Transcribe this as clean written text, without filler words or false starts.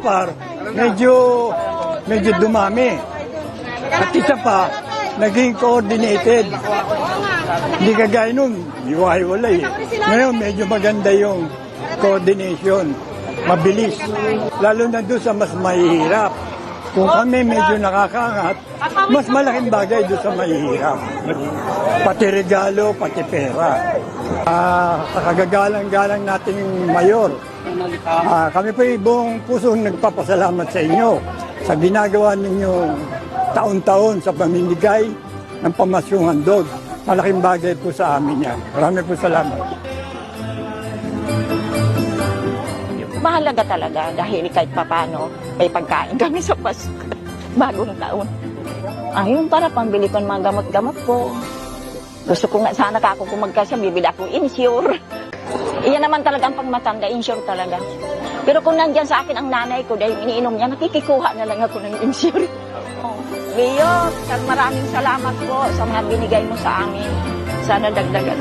Sapar, medyo dumami. At isa pa, naging coordinated. Hindi kagaya nun, hiwa-hiwalay. Ngayon, medyo maganda yung coordination. Mabilis. Lalo na doon sa mas mahihirap. Kung kami medyo nakakaangat, mas malaking bagay doon sa mahihirap. Pati regalo, pati pera. Sa kagagalang-galang nating mayor, kami po buong pusong nagpapasalamat sa inyo sa ginagawa ninyo taon-taon sa pamimigay ng pamasyong handog. Malaking bagay po sa amin yan. Marami po salamat. Mahalaga talaga dahil kahit papano may pagkain kami sa Pasko, bagong taon. Ayun, para pambili ko ng mga gamot-gamot ko. Gusto ko nga sana ako kung magkasya, bibili ako insure. Iyan naman talaga ang pagmatanda, insure talaga. Pero kung nandyan sa akin ang nanay ko dahil iniinom niya, nakikikuha na lang ako ng insure. Leo, maraming salamat po sa mga binigay mo sa amin. Sana dagdagan.